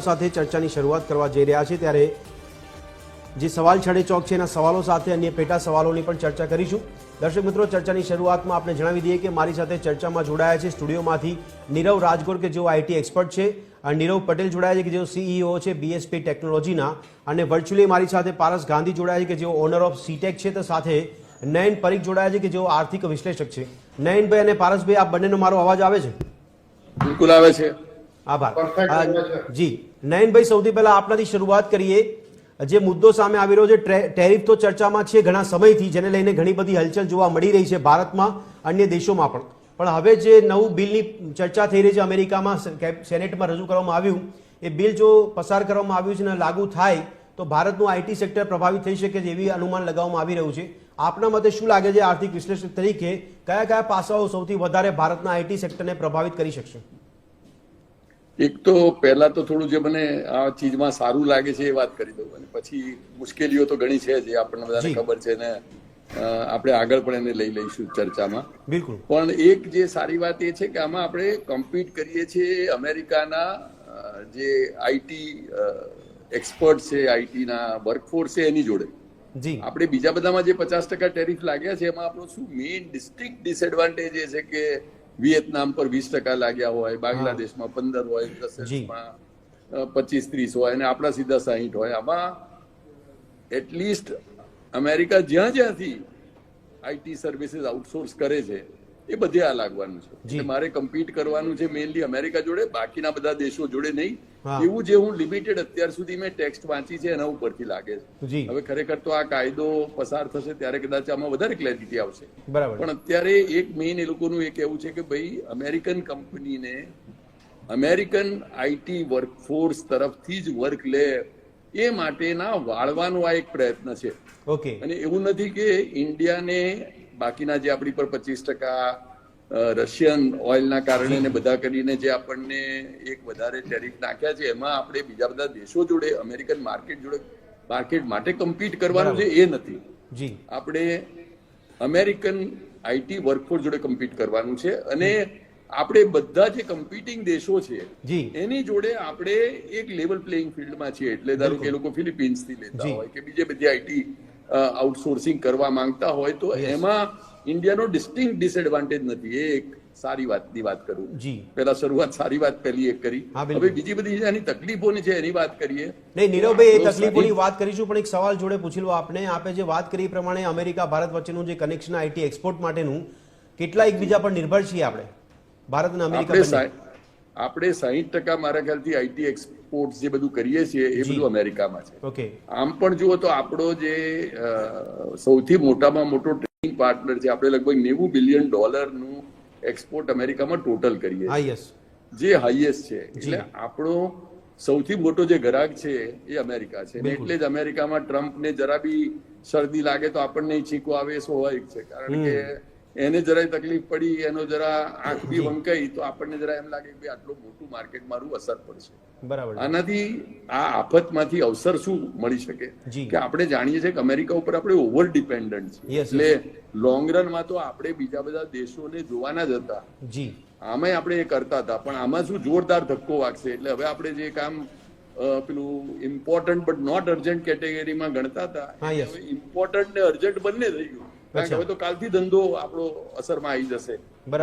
સાથે ચર્ચાની શરૂઆત કરવા જઈ રહ્યા છે ત્યારે જે સવાલ છડે ચોક છે એના સવાલો સાથે અન્ય પેટા સવાલોની પણ ચર્ચા કરીશું. દર્શક મિત્રો, ચર્ચાની શરૂઆતમાં આપણે જણાવી દઈએ કે મારી સાથે ચર્ચામાં જોડાયા છે સ્ટુડિયોમાંથી નીરવ રાજગોર કે જેઓ આઈટી એક્સપર્ટ છે, અને નીરવ પટેલ જોડાયા છે કે જેઓ સીઈઓ છે બીએસપી ટેકનોલોજીના, અને વર્ચ્યુઅલી મારી સાથે પારસ ગાંધી જોડાયા છે કે જેઓ ઓનર ઓફ સીટેક છે, તો સાથે નયન પરીખ જોડાયા છે કે જેઓ આર્થિક વિશ્લેષક છે. નયનભાઈ અને પારસભાઈ, આ બંનેનો મારો અવાજ આવે છે? બિલકુલ આવે છે. આભાર જી. નયનભાઈ, સૌથી પહેલા આપનાથી શરૂઆત કરીએ. જે મુદ્દો સામે આવી રહ્યો છે ટેરિફ તો ચર્ચામાં છે ઘણા સમયથી, જેને લઈને ઘણી બધી હલચલ જોવા મળી રહી છે ભારતમાં, અન્ય દેશોમાં પણ હવે જે નવું બિલની ચર્ચા થઈ રહી છે અમેરિકામાં સેનેટમાં રજૂ કરવામાં આવ્યું, એ બિલ જો પસાર કરવામાં આવ્યું છે અને લાગુ થાય તો ભારતનું આઈટી સેક્ટર પ્રભાવિત થઈ શકે છે એવી અનુમાન લગાવવામાં આવી રહ્યું છે. આપના મતે શું લાગે છે, આર્થિક વિશ્લેષક તરીકે કયા કયા પાસાઓ સૌથી વધારે ભારતના આઈટી સેક્ટરને પ્રભાવિત કરી શકશે? એક તો પહેલા તો થોડું જે મને આ ચીજમાં સારું લાગે છે એ વાત કરી દઉં, અને પછી મુશ્કેલીઓ તો ઘણી છે જે આપણને બધાને ખબર છે ને આપણે આગળ પણ એને લઈ લઈશું ચર્ચામાં. બિલકુલ. પણ એક જે સારી વાત એ છે કે આમાં આપણે કમ્પીટ કરીએ છીએ અમેરિકાના જે આઈટી એક્સપર્ટ છે, આઈટીના વર્કફોર્સ છે એની જોડે. આપણે બીજા બધામાં જે 50% ટેરિફ લાગ્યા છે એમાં આપણું શું મેઇન ડિસ્ટિંક્ટ ડિસએડવાન્ટેજ એ છે કે વિયેતનામ પર 20% લાગ્યા હોય, બાંગ્લાદેશમાં 15 હોય, બ્રસેલ્સમાં 25-30 હોય, અને આપણા સીધા 60 હોય. આમાં એટલીસ્ટ અમેરિકા જ્યાં જ્યાંથી આઈટી સર્વિસીસ આઉટસોર્સ કરે છે એ બધે આ લાગવાનું છે. એટલે મારે કમ્પીટ કરવાનું છે મેઇનલી અમેરિકા જોડે, બાકીના બધા દેશો જોડે નહીં. એવું જે હું લિમિટેડ અત્યાર સુધી મેં ટેક્સ્ટ વાંચી છે એના ઉપરથી લાગે છે. હવે ખરેખર તો આ કાયદો પસાર થશે ત્યારે કદાચ આમાં વધારે ક્લેરિટી આવશે. પણ અત્યારે એક મેઇન એ લોકોનું એ કહેવું છે કે ભાઈ અમેરિકન કંપનીને અમેરિકન આઈટી વર્કફોર્સ તરફથી જ વર્ક લે એ માટેના વાળવાનો આ એક પ્રયત્ન છે. અને એવું નથી કે ઇન્ડિયાને બાકીના જે આપણી પર 25% રશિયન ઓઇલના કારણે ને બધા કરીને જે આપણને એક વધારે ટેરિફ નાખ્યા છે એમાં આપણે બીજા બધા દેશો જોડે અમેરિકન માર્કેટ માટે કમ્પીટ કરવાનું છે એ નથી. આપણે અમેરિકન આઈટી વર્કફોર્સ જોડે કમ્પીટ કરવાનું છે, અને આપણે બધા જે કમ્પીટિંગ દેશો છે એની જોડે આપણે એક લેવલ પ્લેઇંગ ફિલ્ડમાં છીએ. એટલે ધારો કે એ લોકો ફિલિપિન્સ થી લેતા હોય કે બીજે બધી આઈટી આઉટસોર્સિંગ કરવા માંગતા હોય તો એમાં ઇન્ડિયાનો ડિસ્ટિંક્ટ ડિસએડવાન્ટેજ નથી. એ એક સારી વાતની વાત કરું. પેલા શરૂઆત સારી વાત પહેલી એક કરી, હવે બીજી બધી એની તકલીફોની છે એની વાત કરીએ. નહીં નીરવભાઈ, એ તકલીફોની વાત કરીશું, પણ એક સવાલ જોડે પૂછી લો આપને. આપે જે વાત કરી એ પ્રમાણે અમેરિકા ભારત વચ્ચેનું જે કનેક્શન આઈટી એક્સપોર્ટ માટેનું, કેટલા એકબીજા પર નિર્ભર છીએ આપણે, ભારત અને અમેરિકા? આપણે 60% મારા ખ્યાલથી આઈટી એક્સપોર્ટ જે બધું કરીએ છીએ એ બધું અમેરિકામાં છે. આમ પણ જુઓ તો આપણો જે સૌથી મોટામાં મોટો ટ્રેડિંગ પાર્ટનર છે, આપણે લગભગ $90 બિલિયન નું એક્સપોર્ટ અમેરિકામાં ટોટલ કરીએ જે હાઈએસ્ટ છે. એટલે આપણો સૌથી મોટો જે ગ્રાહક છે એ અમેરિકા છે. એટલે જ અમેરિકામાં ટ્રમ્પને જરા બી શરદી લાગે તો આપણને છીંકો આવે સ્વાભાવિક છે, કારણ કે એને જરાય તકલીફ પડી, એનો જરા આંખ બી વંકાઈ તો આપણને જરા એમ લાગે કે આટલું મોટું માર્કેટ મારું અસર પડશે. આનાથી આ આફતમાંથી અવસર શું મળી શકે કે આપણે જાણીએ છીએ કે અમેરિકા ઉપર આપણે ઓવર ડિપેન્ડન્ટ છીએ. એટલે લોંગ રનમાં તો આપણે બીજા બધા દેશોને જોવાના જ હતા, આમાંય આપણે એ કરતા હતા, પણ આમાં શું જોરદાર ધક્કો વાગશે. એટલે હવે આપણે જે કામ પેલું ઇમ્પોર્ટન્ટ બટ નોટ અર્જન્ટ કેટેગરીમાં ગણતા હતા, હવે ઇમ્પોર્ટન્ટ ને અર્જન્ટ બંને થઈ ગયું. કારણ કે હવે તો કાલથી ધંધો આપણો અસરમાં આવી જશે.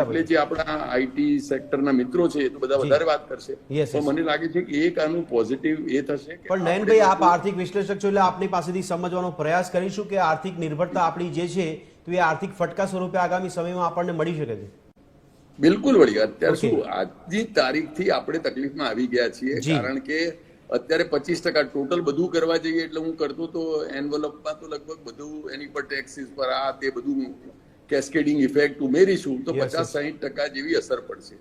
એટલે જે આપણા આઈટી સેક્ટરના મિત્રો છે એ તો બધા વધારે વાત કરશે, તો મને લાગે છે કે એક આનું પોઝિટિવ એ થશે. પણ નયનભાઈ, આપ આર્થિક વિશ્લેષક છો એટલે આપની પાસેથી સમજવાનો પ્રયાસ કરીશું કે આર્થિક નિર્ભરતા આપણી જે છે તો એ આર્થિક ફટકા સ્વરૂપે આગામી સમયમાં આપણને મળી શકે છે. બિલકુલ વળી. અત્યારે શું આજની તારીખથી આપણે તકલીફમાં આવી ગયા છીએ, કારણ કે અત્યારે 25% ટોટલ બધું કરવા જઈએ એટલે હું કરતો તો એન્વલપમાં તો લગભગ બધું એની પર ટેક્સીસ પર આ તે બધું કેસ્કેડિંગ ઇફેક્ટ ઉમેરીશું તો 50-60% જેવી અસર પડશે.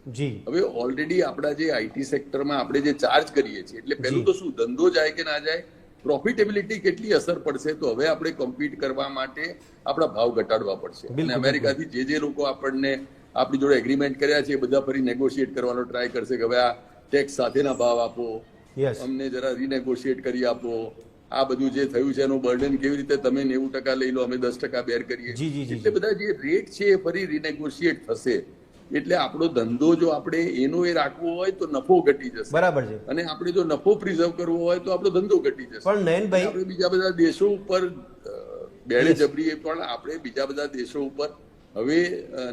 હવે ઓલરેડી આપણા જે આઈટી સેક્ટરમાં આપણે જે ચાર્જ કરીએ છીએ, એટલે પેલું તો શું ધંધો જાય કે ના જાય, પ્રોફિટેબિલિટી કેટલી અસર પડશે, તો હવે આપણે કમ્પીટ કરવા માટે આપણા ભાવ ઘટાડવા પડશે. અને અમેરિકાથી જે લોકો આપણને આપણી જોડે એગ્રીમેન્ટ કર્યા છે એ બધા ફરી નેગોશિએટ કરવાનો ટ્રાય કરશે કે હવે આ ટેક્સ સાથેના ભાવ આપો, અમને જરા રીનેગોશિએટ કરી આપો, આ બધું જે થયું છે એનું બર્ડન કેવી રીતે તમે 90% લઈ લો, અમે 10% બેર કરીએ. એટલે બધા જે રેટ છે એ ફરી રીનેગોશિએટ થશે. એટલે આપણો ધંધો જો આપણે એનો એ રાખવો હોય તો નફો ઘટી જશે. બરાબર છે. અને આપણે જો નફો પ્રિઝર્વ કરવો હોય તો આપણો ધંધો ઘટી જશે. પણ નયનભાઈ, આપણે બીજા બધા દેશો ઉપર બેડે જબરીએ પણ આપણે બીજા બધા દેશો ઉપર હવે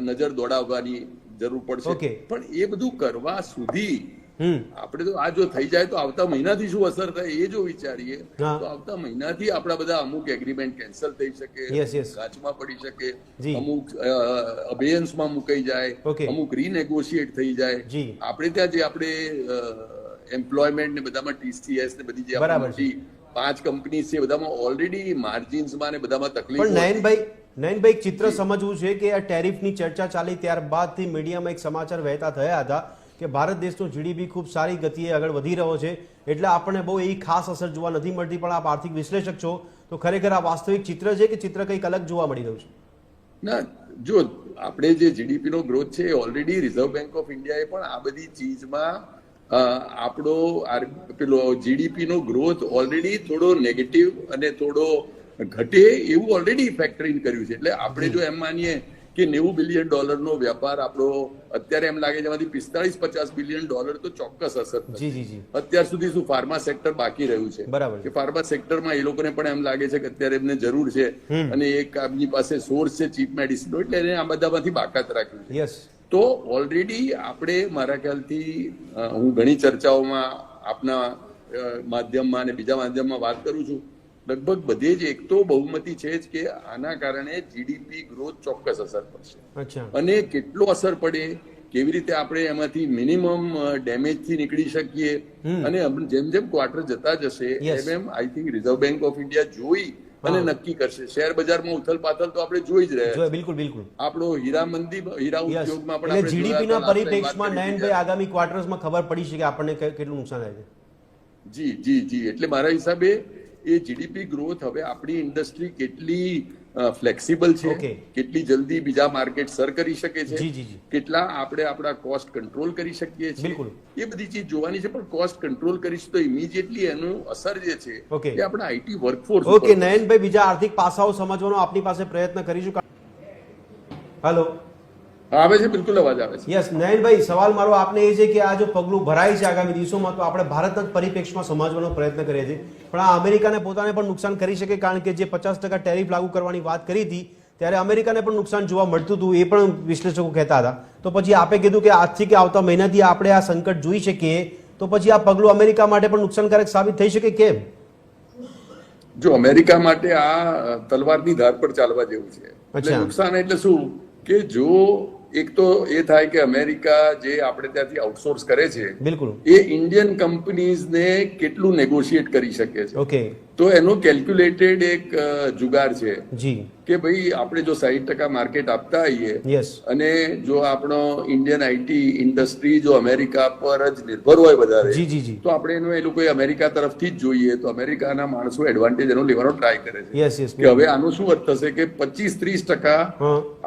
નજર દોડાવવાની જરૂર પડશે. પણ એ બધું કરવા સુધી આપણે તો આ જો થઈ જાય તો આવતા મહિનાથી શું અસર થાય એ જો વિચારીએ તો આવતા મહિનાથી આપણા બધા અમુક એગ્રીમેન્ટ કેન્સલ થઈ શકે, કાચમાં પડી શકે, અમુક અબેયન્સમાં મુકાઈ જાય, અમુક રીનેગોશિએટ થઈ જાય. આપણે ત્યાં જે આપણે એમ્પ્લોયમેન્ટ ને બધામાં TCS ને બધી જે આપણી 5 કંપની છે બધામાં ઓલરેડી માર્જિન્સમાં ને બધામાં તકલીફ. પણ નયનભાઈ એક ચિત્ર સમજવું છે કે આ ટેરિફની ચર્ચા ચાલી ત્યારબાદથી મીડિયામાં એક સમાચાર વહેતા થયા હતા કે ભારત દેશનો GDP ખૂબ સારી ગતિએ આગળ વધી રહ્યો છે, એટલે આપણને બહુ એવી ખાસ અસર જોવા નથી મળતી. પણ આપ આર્થિક વિશ્લેષક છો તો ખરેખર આ વાસ્તવિક ચિત્ર છે કે ચિત્ર કંઈક અલગ જોવા મળી રહ્યું છે? ના, જો આપણે જે GDP નો ગ્રોથ છે ઓલરેડી રિઝર્વ બેંક ઓફ ઇન્ડિયાએ પણ આ બધી ચીજમાં આપણો પેલો GDP નો ગ્રોથ ઓલરેડી થોડો નેગેટિવ અને થોડો ઘટે એવું ઓલરેડી ફેક્ટરિંગ કર્યું છે. એટલે આપણે જો એમ માનીએ કે $90 બિલિયન નો વ્યાપાર આપણો અત્યારે એમ લાગે છે એમાંથી 45-50 બિલિયન ડોલર તો ચોક્કસ અસર થશે. અત્યાર સુધી શું ફાર્મા સેક્ટર બાકી રહ્યું છે કે ફાર્મા સેક્ટરમાં એ લોકોને પણ એમ લાગે છે કે અત્યારે એમને જરૂર છે અને એક આપની પાસે સોર્સ છે ચીપ મેડિસિન, એટલે એને આ બધામાંથી બાકાત રાખ્યું છે. તો ઓલરેડી આપણે મારા ખ્યાલથી હું ઘણી ચર્ચાઓમાં આપના માધ્યમમાં અને બીજા માધ્યમમાં વાત કરું છું, લગભગ બધે જ એક તો બહુમતી છે જ કે આના કારણે GDP ગ્રોથ ચોક્કસ અસર પડશે. અને કેટલો અસર પડે, કેવી રીતે આપણે એમાંથી મિનિમમ ડેમેજ થી નીકળી શકીએ, અને જેમ જેમ ક્વાર્ટર જતા જશે એમ I think Reserve Bank of India જોઈ અને નક્કી કરશે. શેર બજારમાં ઉથલ પાથલ તો આપણે જોઈ જ રહ્યા. બિલકુલ. આપણો હીરા ઉદ્યોગમાં પણ આપણે GDP ના પરિપ્રેક્ષમાં નયનભાઈ આગામી ક્વાર્ટર્સમાં ખબર પડી છે કે આપણને કેટલું નુકસાન થાય છે. જી. એટલે મારા હિસાબે એ GDP ગ્રોથ હવે આપણી ઇન્ડસ્ટ્રી કેટલી ફ્લેક્સિબલ છે, કેટલી જલ્દી બીજા માર્કેટ સર કરી શકે છે, કેટલા આપણે આપણા કોસ્ટ કંટ્રોલ કરી શકીએ છીએ, એ બધી ચીજ જોવાની છે. પણ કોસ્ટ કંટ્રોલ કરીશું તો ઇમિડિયેટલી એનું અસર જે છે એ આપણા IT વર્કફોર્સ. નયનભાઈ, બીજા આર્થિક પાસાઓ સમજવાનો આપની પાસે પ્રયત્ન કરીશું. હેલો, આવે છે? બિલકુલ અવાજ આવે છે. યસ નયનભાઈ, સવાલ મારો આપને એ છે કે આ જો પગલું ભરાય છે આગામી દિવસોમાં તો આપણે ભારતના જ પરિપ્રેક્ષમાં સમજવાનો પ્રયત્ન કરીએ છીએ, પણ આ અમેરિકાને પોતાને પણ નુકસાન કરી શકે, કારણ કે જે 50% ટેરિફ લાગુ કરવાની વાત કરી હતી ત્યારે અમેરિકાને પણ નુકસાન જોવા મળતું હતું, એ પણ વિશ્લેષકો કહેતા હતા. તો પછી આપે કીધું કે આજથી કે આવતા મહિનાથી આપણે આ સંકટ જોઈ શકીએ, તો પછી આ પગલું અમેરિકા માટે પણ નુકસાનકારક સાબિત થઈ શકે કેમ? જો અમેરિકા માટે આ તલવારની ધાર પર ચાલવા જેવું છે. એટલે નુકસાન એટલે શું કે જો એક તો એ થાય કે અમેરિકા જે આપણે ત્યાંથી આઉટસોર્સ કરે છે એ ઇન્ડિયન કંપનીઝને કેટલું નેગોશિએટ કરી શકે છે, તો એનો કેલ્ક્યુલેટેડ એક જુગાર છે કે ભાઈ આપણે જો 60% માર્કેટ આપતા આવીએ અને જો આપણો ઇન્ડિયન IT ઇન્ડસ્ટ્રી જો અમેરિકા પર જ નિર્ભર હોય વધારે, તો આપણે એનો એ લોકો અમેરિકા તરફથી જ જોઈએ. તો અમેરિકાના માણસો એડવાન્ટેજ એનો લેવાનો ટ્રાય કરે છે કે હવે આનું શું અર્થ થશે કે 25-30%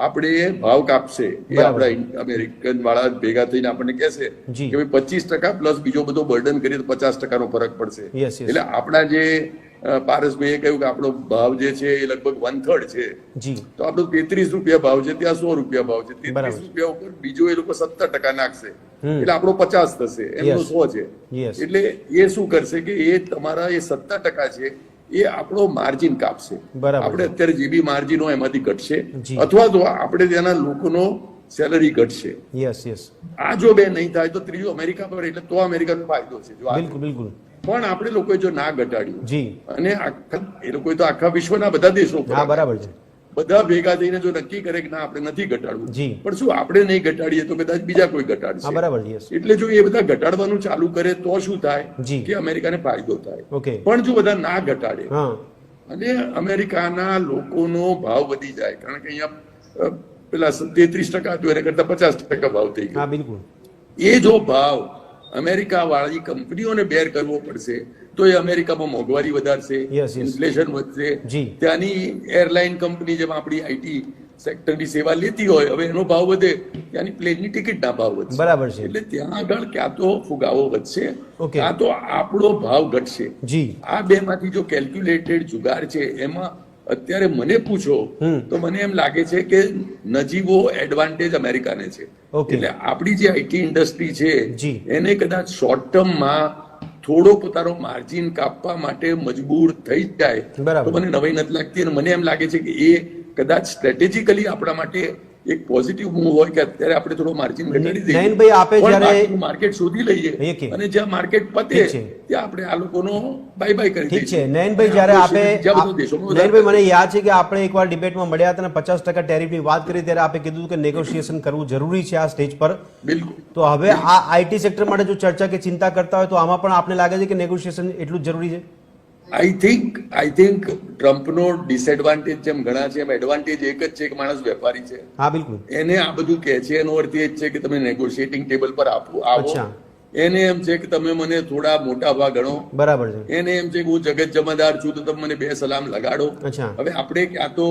આપણે ભાવ કાપશે. એ આપણા અમેરિકન વાળા ભેગા થઈને આપણને કહેશે કે ભાઈ 25% પ્લસ બીજો બધો બર્ડન કરીએ તો 50% નો ફરક પડશે. એટલે આપણા જે પારસભાઈએ કહ્યું કે આપણો ભાવ જે છે એ લગભગ 1/3 છે, તો આપણો 33 રૂપિયા ભાવ છે, ત્યાં 100 રૂપિયા ભાવ છે. 33 રૂપિયા ઉપર બીજો એ લોકો 17% નાખશે, એટલે આપણો 50 થશે, એમનો 100 છે. એટલે એ શું કરશે કે એ તમારા એ 17% છે એ આપણો માર્જિન કાપશે. આપણે અત્યારે જે બી માર્જિન હોય એમાંથી ઘટશે, અથવા તો આપણે ત્યાંના લોકોનો સેલરી ઘટશે. આ જો બે નહીં થાય તો ત્રીજું અમેરિકા પર, એટલે તો અમેરિકાનો ફાયદો છે. બિલકુલ. પણ આપણે લોકોએ જો ના ઘટાડ્યું અને એ લોકોએ તો આખા વિશ્વના બધા દેશો બધા ભેગા થઈને જો નક્કી કરે કે ના આપણે નથી ઘટાડવું, પણ શું આપણે નહીં ઘટાડીએ તો કદાચ બીજા કોઈ ઘટાડશે. એટલે જો એ બધા ઘટાડવાનું ચાલુ કરે તો શું થાય કે અમેરિકાને ફાયદો થાય. પણ જો બધા ના ઘટાડે અને અમેરિકાના લોકોનો ભાવ વધી જાય, કારણ કે અહીંયા પેલા 33% હતું એને કરતા 50% ભાવ થઈ ગયો, એ જો ભાવ અમેરિકા વાળી કંપનીઓને બેર કરવો પડશે તો એ અમેરિકામાં મોંઘવારી વધારશે, ઇન્ફ્લેશન વધશે. ત્યાંની એરલાઇન કંપની જેમ આપણી IT સેક્ટરની સેવા લેતી હોય, હવે એનો ભાવ વધે, ત્યાંની પ્લેનની ટિકિટના ભાવ વધશે. એટલે ત્યાં આગળ ક્યાં તો ફુગાવો વધશે, ક્યાં તો આપણો ભાવ ઘટશે. આ બે માંથી જો કેલ્ક્યુલેટેડ જુગાર છે એમાં અત્યારે મને પૂછો તો મને એમ લાગે છે કે નજીવો એડવાન્ટેજ અમેરિકાને છે. એટલે આપણી જે આઈટી ઇન્ડસ્ટ્રી છે એને કદાચ શોર્ટ ટર્મમાં થોડો પોતાનો માર્જિન કાપવા માટે મજબૂર થઈ જાય તો મને નવાઈ નથી લાગતી. અને મને એમ લાગે છે કે એ કદાચ સ્ટ્રેટેજિકલી આપણા માટે એક પોઝિટિવ મૂવ હોય કે અત્યારે આપણે થોડો માર્જિન ઘટાડી દઈએ, નયનભાઈ આપે જ્યારે માર્કેટ શોધી લઈએ અને જ્યાં માર્કેટ પતે ત્યાં આપણે આ લોકોનો બાય બાય કરી દઈએ. ઠીક છે નયનભાઈ, જ્યારે નયનભાઈ મને યાદ છે કે આપણે એકવાર ડિબેટમાં મળ્યા હતા અને 50% ટેરિફની વાત કરી ત્યારે આપે કીધું કે નેગોશિએશન કરવું જરૂરી છે આ સ્ટેજ પર. બિલકુલ. તો હવે આ આઈટી સેક્ટર માટે જો ચર્ચા કે ચિંતા કરતા હોય તો આમાં પણ આપને લાગે છે કે નેગોશિએશન એટલું જ જરૂરી છે? આઈ થિંક ટ્રમ્પનો ડિસએડવાન્ટેજ જેમ ઘણા છે એમ એડવાન્ટેજ એક જ છે કે માણસ વેપારી છે. હા બિલકુલ. એને આ બધું કહે છે એનો અર્થ એ જ છે કે તમે નેગોશિએટિંગ ટેબલ પર આવો. એને એમ છે કે તમે મને થોડા મોટા ભાવ ગણો. બરાબર છે. એને એમ છે કે હું જગત જમાદાર છું તો તમે મને 2 સલામ લગાડો. હવે આપણે ક્યાં તો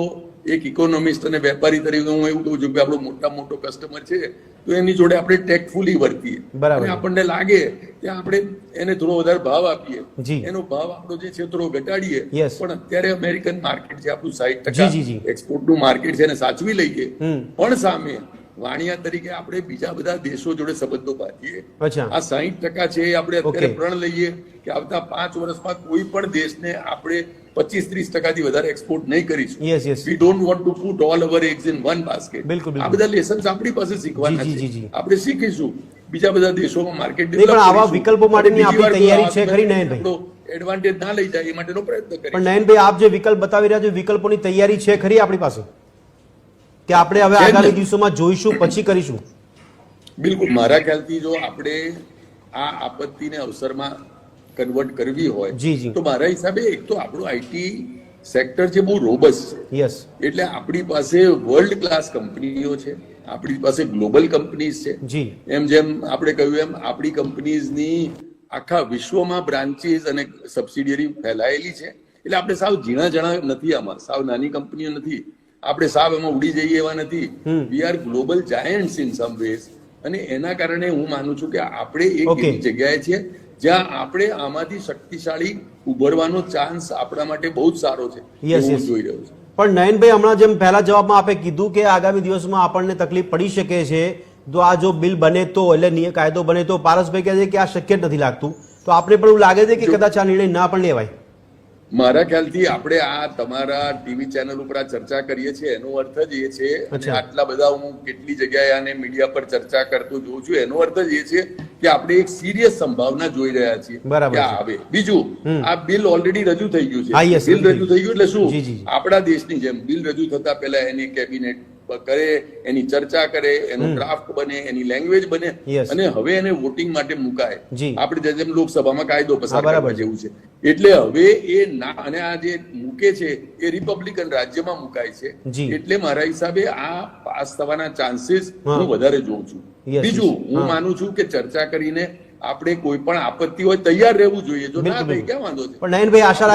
એક ઇકોનોમિસ્ટ અને વેપારી તરીકે હું એવું કહું છું કે આપણો મોટો કસ્ટમર છે તો એની જોડે આપણે ટેકફુલી વર્તીએ અને આપણને લાગે કે આપણે એને થોડો વધારે ભાવ આપીએ, એનો ભાવ આપણો જે છે થોડો ઘટાડીએ. પણ અત્યારે અમેરિકન માર્કેટ છે આપણું 60% એક્સપોર્ટનું માર્કેટ છે એને સાચવી લઈએ. પણ સામે વાણિયા તરીકે આપણે બીજા બધા દેશો જોડે સંબંધો બાંધીએ. આ 60% છે આપણે અત્યારે પ્રણ લઈએ કે આવતા 5 વર્ષમાં કોઈ પણ દેશને આપણે 25-30% થી વધારે એક્સપોર્ટ નહીં કરીશું. We don't want to put all our eggs in one basket. આ બધા લેસન્સ આપણી પાસે શીખવાના છે, આપણે શીખીશું. બીજા બધા દેશોમાં માર્કેટ ડેવલપ પણ આવા વિકલ્પો માટેની આપણી તૈયારી છે ખરી નયનભાઈ? એડવાન્ટેજ ના લઈ જાય એ માટેનો પ્રયત્ન કરીએ. પણ નયનભાઈ આપ જે વિકલ્પ બતાવી રહ્યા છો વિકલ્પોની તૈયારી છે ખરી આપણી પાસે કે આપણે હવે આગામી દિવસોમાં જોઈશું પછી કરીશું? બિલકુલ. મારા ખ્યાલથી જો આપણે આ આપત્તિને અવસરમાં કન્વર્ટ કરવી હોય તો મારા હિસાબે એક તો આપણું આઈટી સેક્ટર છે બહુ રોબસ્ટ છે. એટલે આપણી પાસે વર્લ્ડ ક્લાસ કંપનીઓ છે, આપણી પાસે ગ્લોબલ કંપનીઝ છે. જેમ આપણે કહ્યું એમ આપણી કંપનીઝની આખા વિશ્વમાં બ્રાન્ચીસ અને સબસિડિયરી ફેલાયેલી છે. એટલે આપણે સાવ ઝીણા જણા નથી, આમાં સાવ નાની કંપનીઓ નથી, આપણે સાવ એમાં ઉડી જઈએ એવા નથી. We are global giants in some ways. અને એના કારણે હું માનું છું કે આપણે એક એવી જગ્યાએ છે જ્યાં આપણે આમાંથી શક્તિશાળી ઉભરવાનો ચાન્સ આપણા માટે બહુ જ સારો છે. જોઈ રહ્યો છે. પણ નયનભાઈ હમણાં જેમ પહેલા જવાબમાં આપે કીધું કે આગામી દિવસમાં આપણને તકલીફ પડી શકે છે તો આ જો બિલ બને તો એટલે કાયદો બને તો પારસભાઈ કહે છે કે આ શક્ય નથી લાગતું, તો આપણે પણ એવું લાગે છે કે કદાચ આ નિર્ણય ના પણ લેવાય? મારા ખ્યાલથી આપણે આ તમારા ટીવી ચેનલ ઉપર આ ચર્ચા કરીએ છીએ એનો અર્થ જ એ છે, આટલા બધા હું કેટલી જગ્યાએ આને મીડિયા પર ચર્ચા કરતો જોઉં છું, એનો અર્થ જ એ છે કે આપણે એક સિરિયસ સંભાવના જોઈ રહ્યા છીએ કે આવે. બીજું, આ બિલ ઓલરેડી રજૂ થઈ ગયું છે. બિલ રજૂ થઈ ગયું એટલે શું, આપણા દેશની જેમ બિલ રજૂ થતા પહેલા એની કેબિનેટ કરે, એની ચર્ચા કરે, એનો ડ્રાફ્ટ બને, એની લેંગ્વેજ બને અને હવે એને વોટિંગ માટે મુકાય. આપણે જેમ લોકસભામાં કાયદો પસાર કરવા જેવું છે. એટલે હવે એ ના, અને આ જે મૂકે છે એ રિપબ્લિકન રાજ્યમાં મુકાય છે. એટલે મારા હિસાબે આ પાસ થવાના ચાન્સીસ હું વધારે જોઉં છું. બીજું, હું માનું છું કે ચર્ચા કરીને આપણે કોઈ પણ આપત્તિ હોય તૈયાર રહેવું જોઈએ. જો ના થઈ ક્યાં વાંધો છે? પણ નયનભાઈ આશા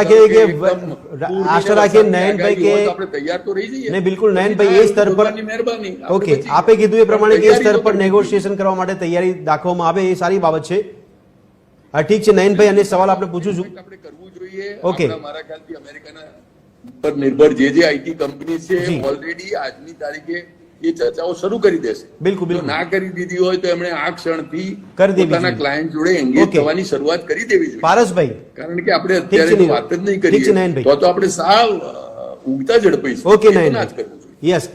રાખીએ નયનભાઈ કે આપણે તૈયાર તો રહી જઈએ. નહીં, બિલકુલ નયનભાઈ એ સ્તર પર મહેરબાની. ઓકે, આપે કીધું એ પ્રમાણે એ સ્તર પર નેગોશિએશન કરવા માટે તૈયારી દાખવવામાં આવે એ સારી બાબત છે. હા ઠીક છે નયનભાઈ, અને સવાલ આપણે પૂછું છું. આપણે કરવું જોઈએ. ઓકે, મારા ખ્યાલથી અમેરિકાના પર નિર્ભર જે આઈટી કંપની છે ઓલરેડી આજની તારીખે એ ચર્ચાઓ શરૂ કરી દેશે. બિલકુલ. ના કરી દીધી હોય તો એમણે આ ક્ષણથી પોતાના ક્લાયન્ટ જોડે એંગેજ થવાની શરૂઆત કરી દેવી જોઈએ. પારસભાઈ, કારણ કે આપણે અત્યારે વાત જ નહીં કરીએ તો આપણે સાવ ઉગતા ઝડપીશું. Okay Nayanbhai, yes.